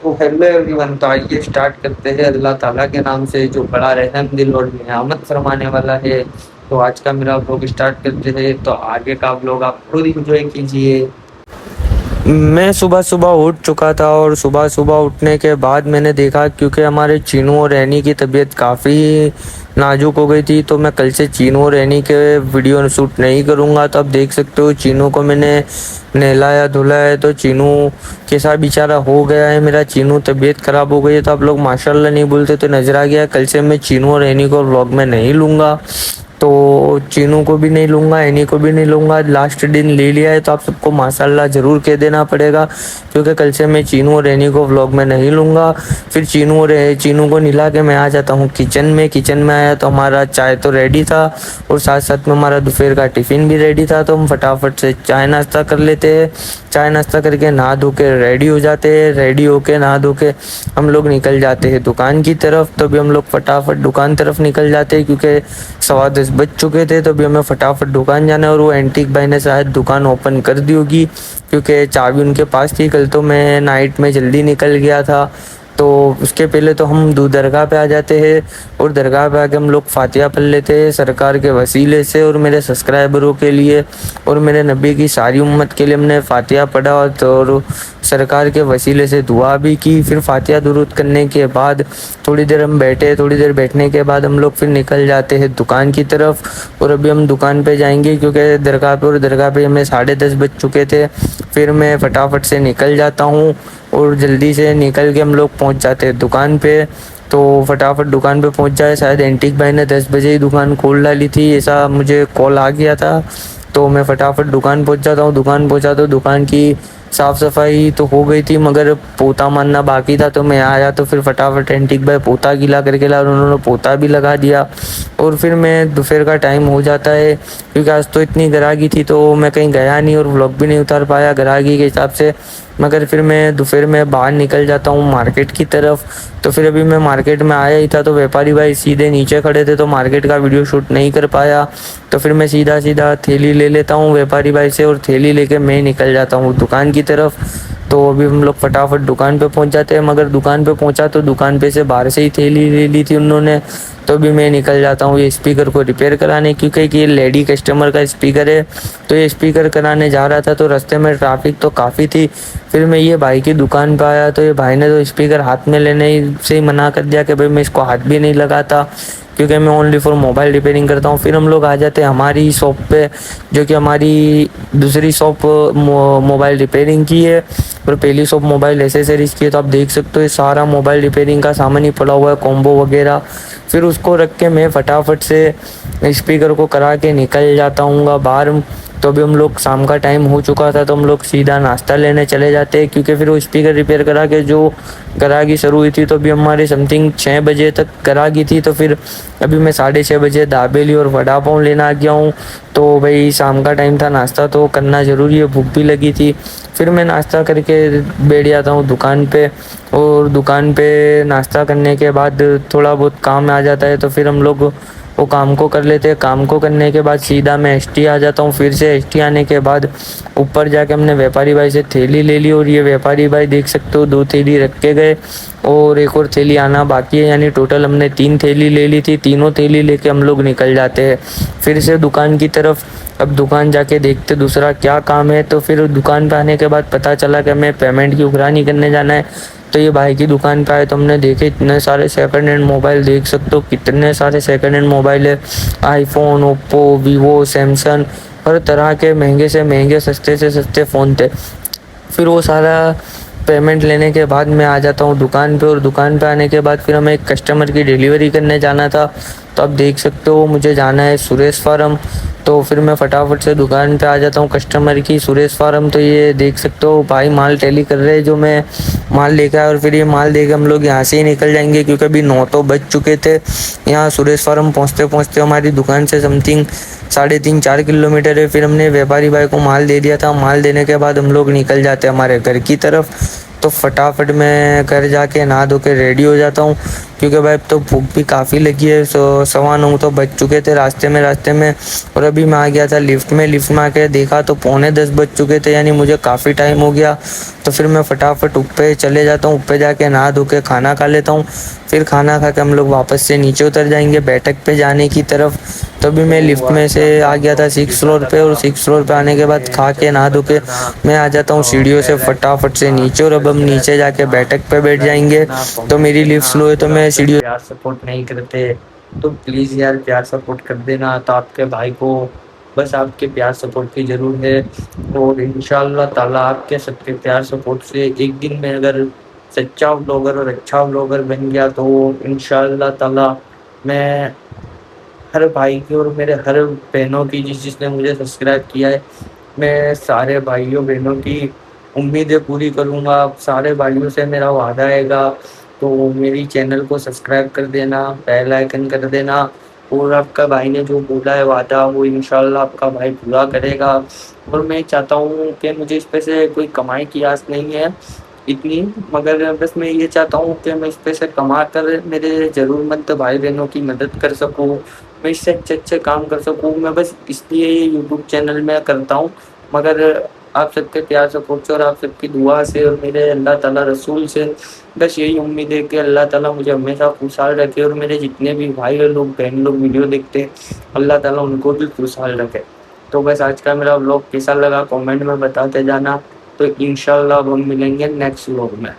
तो hello everyone, तो आइए स्टार्ट करते हैं अल्लाह ताला के नाम से जो बड़ा रहम दिल और नियामत फरमाने वाला है। तो आज का मेरा ब्लॉग स्टार्ट करते हैं। तो आगे का ब्लॉग आप खुद इंजॉय कीजिए। मैं सुबह सुबह उठ चुका था और सुबह सुबह उठने के बाद मैंने देखा, क्योंकि हमारे चीनू और रैनी की तबीयत काफ़ी नाजुक हो गई थी, तो मैं कल से चीनू और रैनी के वीडियो शूट नहीं करूँगा। तो आप देख सकते हो चीनू को मैंने नहलाया धुलाया, तो चीनू कैसा बेचारा हो गया है। मेरा चीनू तबीयत ख़राब हो गई है, तो आप लोग माशाल्लाह नहीं बोलते तो नज़र आ गया। कल से मैं चीनू और रैनी को व्लॉग में नहीं लूँगा, तो चीनू को भी नहीं लूँगा, एनी को भी नहीं लूँगा। लास्ट दिन ले लिया है, तो आप सबको माशाल्लाह ज़रूर कह देना पड़ेगा, क्योंकि कल से मैं चीनू और एनी को व्लॉग में नहीं लूँगा। फिर चीनू को निला के मैं आ जाता हूँ किचन में। किचन में आया तो हमारा चाय तो रेडी था और साथ साथ में हमारा दोपहर का टिफ़िन भी रेडी था। तो हम फटाफट से चाय नाश्ता कर लेते हैं। चाय नाश्ता करके नहा धो के रेडी हो जाते हैं। रेडी होके नहा धो के हम लोग निकल जाते हैं दुकान की तरफ। तो भी हम लोग फटाफट दुकान तरफ निकल जाते हैं, क्योंकि 10:15 बज चुके थे। तो भी हमें फटाफट दुकान जाना है। और वो एंटीक भाई ने शायद दुकान ओपन कर दी होगी, क्योंकि चाबी उनके पास थी। कल तो मैं नाइट में जल्दी निकल गया था, तो उसके पहले तो हम दरगाह पे आ जाते हैं। और दरगाह पे आके हम लोग फातिहा पढ़ लेते हैं सरकार के वसीले से, और मेरे सब्सक्राइबरों के लिए और मेरे नबी की सारी उम्मत के लिए हमने फातिहा पढ़ा और सरकार के वसीले से दुआ भी की। फिर फातिहा दुरूद करने के बाद थोड़ी देर हम बैठे। थोड़ी देर बैठने के बाद हम लोग फिर निकल जाते हैं दुकान की तरफ। और अभी हम दुकान पे जाएंगे, क्योंकि दरगाह पे हमें 10:30 बज चुके थे। फिर मैं फटाफट से निकल जाता हूँ और जल्दी से निकल के हम लोग पहुँच जाते हैं दुकान पे। तो फटाफट दुकान पे पहुँच जाए। शायद एंटीक भाई ने 10 बजे ही दुकान खोल डाली थी, ऐसा मुझे कॉल आ गया था। तो मैं फटाफट दुकान पहुँच जाता हूँ। दुकान पहुँचा तो दुकान की साफ़ सफाई तो हो गई थी, मगर पोता मारना बाकी था। तो मैं आया तो फिर फटाफट एंटीक भाई पोता गीला करके ला और उन्होंने पोता भी लगा दिया। और फिर मैं दोपहर का टाइम हो जाता है, क्योंकि आज तो इतनी ग्राहकी थी तो मैं कहीं गया नहीं और व्लॉग भी नहीं उतार पाया ग्राहकी के हिसाब से। मगर फिर मैं दोपहर में बाहर निकल जाता हूँ मार्केट की तरफ। तो फिर अभी मैं मार्केट में आया ही था, तो व्यापारी भाई सीधे नीचे खड़े थे, तो मार्केट का वीडियो शूट नहीं कर पाया। तो फिर मैं सीधा सीधा थैली ले लेता हूँ व्यापारी भाई से, और थैली लेके मैं निकल जाता हूँ दुकान की तरफ। तो अभी हम लोग फटाफट दुकान पे पहुंच जाते हैं। मगर दुकान पे पहुंचा तो दुकान पे से बाहर से ही थैली ले ली थी उन्होंने। तो भी मैं निकल जाता हूँ ये स्पीकर को रिपेयर कराने, क्योंकि ये लेडी कस्टमर का स्पीकर है। तो ये स्पीकर कराने जा रहा था, तो रास्ते में ट्रैफिक तो काफ़ी थी। फिर मैं ये भाई की दुकान पे आया, तो ये भाई ने तो स्पीकर हाथ में लेने से ही मना कर दिया कि भाई मैं इसको हाथ भी नहीं लगाता, क्योंकि मैं ओनली फॉर मोबाइल रिपेयरिंग करता हूँ। फिर हम लोग आ जाते हैं हमारी शॉप पे, जो कि हमारी दूसरी शॉप मोबाइल रिपेयरिंग की है और पहली शॉप मोबाइल एसेसरीज की है। तो आप देख सकते हो ये सारा मोबाइल रिपेयरिंग का सामान ही पड़ा हुआ है, कॉम्बो वगैरह। फिर उसको रख के मैं फटाफट से स्पीकर को करा के निकल जाता हूँ बाहर। तो अभी हम लोग शाम का टाइम हो चुका था, तो हम लोग सीधा नाश्ता लेने चले जाते हैं, क्योंकि फिर वो स्पीकर रिपेयर करा के जो ग्राहकी शुरू हुई थी, तो अभी हमारे समथिंग 6 बजे तक ग्राहकी थी। तो फिर अभी मैं 6:30 बजे दाबेली और वड़ा पाव लेना आ गया हूँ। तो भाई शाम का टाइम था, नाश्ता तो करना ज़रूरी है, भूख भी लगी थी। फिर मैं नाश्ता करके बैठ जाता हूँ दुकान पे। और दुकान पे नाश्ता करने के बाद थोड़ा बहुत काम आ जाता है, तो फिर हम लोग वो काम को कर लेते हैं। काम को करने के बाद सीधा मैं एसटी आ जाता हूँ। फिर से एसटी आने के बाद ऊपर जाके हमने व्यापारी भाई से थैली ले ली, और ये व्यापारी भाई देख सकते हो 2 थैली रख के गए और एक और थैली आना बाकी है, यानी टोटल हमने 3 थैली ले ली थी। तीनों थैली लेके हम लोग निकल जाते हैं फिर से दुकान की तरफ। अब दुकान जाके देखते दूसरा क्या काम है। तो फिर दुकान पे आने के बाद पता चला कि हमें पेमेंट की उघरानी करने जाना है। तो ये भाई की दुकान पे आए तो हमने देखे इतने सारे सेकंड हैंड मोबाइल, देख सकते हो कितने सारे सेकंड हैंड मोबाइल है। आईफोन, ओप्पो, वीवो, सैमसंग, हर तरह के महंगे से महंगे सस्ते से सस्ते फ़ोन थे। फिर वो सारा पेमेंट लेने के बाद मैं आ जाता हूँ दुकान पे। और दुकान पे आने के बाद फिर हमें एक कस्टमर की डिलीवरी करने जाना था। तो आप देख सकते हो मुझे जाना है सुरेश फार्म। तो फिर मैं फटाफट से दुकान पे आ जाता हूँ कस्टमर की सुरेश फार्म। तो ये देख सकते हो भाई माल टैली कर रहे हैं, जो मैं माल लेकर आया। और फिर ये माल देकर हम लोग यहाँ से ही निकल जाएंगे, क्योंकि अभी 9 तो बज चुके थे। यहाँ सुरेश फार्म पहुँचते पहुँचते हमारी दुकान से समथिंग 3.5-4 किलोमीटर है। फिर हमने व्यापारी भाई को माल दे दिया था। माल देने के बाद हम लोग निकल जाते हैं हमारे घर की तरफ। तो फटाफट मैं घर जाके नहा धो के रेडी हो जाता हूँ, क्योंकि भाई अब तो भूख भी काफ़ी लगी है। 9:15 तो बज चुके थे रास्ते में। और अभी मैं आ गया था लिफ्ट में आके देखा तो 9:45 बज चुके थे, यानी मुझे काफ़ी टाइम हो गया। तो फिर मैं फटाफट ऊपर चले जाता हूँ, ऊपर जाके नहा धो के खाना खा लेता हूँ। फिर खाना खा के हम लोग वापस से नीचे उतर जाएंगे बैठक पे जाने की तरफ। तो अभी मैं लिफ्ट में से आ गया था 6th फ्लोर पे, और 6th फ्लोर पे आने के बाद खा के नहा धो के मैं आ जाता हूँ सीढ़ियों से फटाफट से नीचे। और अब हम नीचे जाके बैठक पे बैठ जाएंगे। तो मेरी लिफ्ट स्लो है तो मैं सीढ़ियों प्यार सपोर्ट नहीं करते, तो प्लीज़ यार प्यार सपोर्ट कर देना। तो आपके भाई को बस आपके प्यार सपोर्ट की ज़रूरत है, और इंशाअल्लाह ताला आपके सबके प्यार सपोर्ट से एक दिन में अगर सच्चा व्लॉगर और अच्छा व्लॉगर बन गया तो इंशाअल्लाह ताला मैं हर भाई की और मेरे हर बहनों की जिसने मुझे सब्सक्राइब किया है, मैं सारे भाइयों बहनों की उम्मीदें पूरी करूँगा। सारे भाइयों से मेरा वादा रहेगा, तो मेरी चैनल को सब्सक्राइब कर देना, बेल आइकन कर देना, और आपका भाई ने जो बोला है वादा वो इंशाल्लाह आपका भाई पूरा करेगा। और मैं चाहता हूँ कि मुझे इस पे से कोई कमाई की आस नहीं है इतनी, मगर बस मैं ये चाहता हूँ कि मैं इस पे से कमा कर मेरे ज़रूरतमंद भाई बहनों की मदद कर सकूँ, मैं इससे अच्छे काम कर सकूँ। मैं बस इसलिए ये यूट्यूब चैनल में करता हूँ, मगर आप सबके प्यार सपोर्ट से और आप सबकी दुआ से और मेरे अल्लाह ताला रसूल से बस यही उम्मीद है कि अल्लाह ताला मुझे हमेशा खुशहाल रखे, और मेरे जितने भी भाई और लोग बहन लोग वीडियो देखते हैं अल्लाह ताला उनको भी खुशहाल रखे। तो बस आज का मेरा व्लॉग कैसा लगा कमेंट में बताते जाना। तो इंशाल्लाह अब हम मिलेंगे नेक्स्ट व्लॉग में।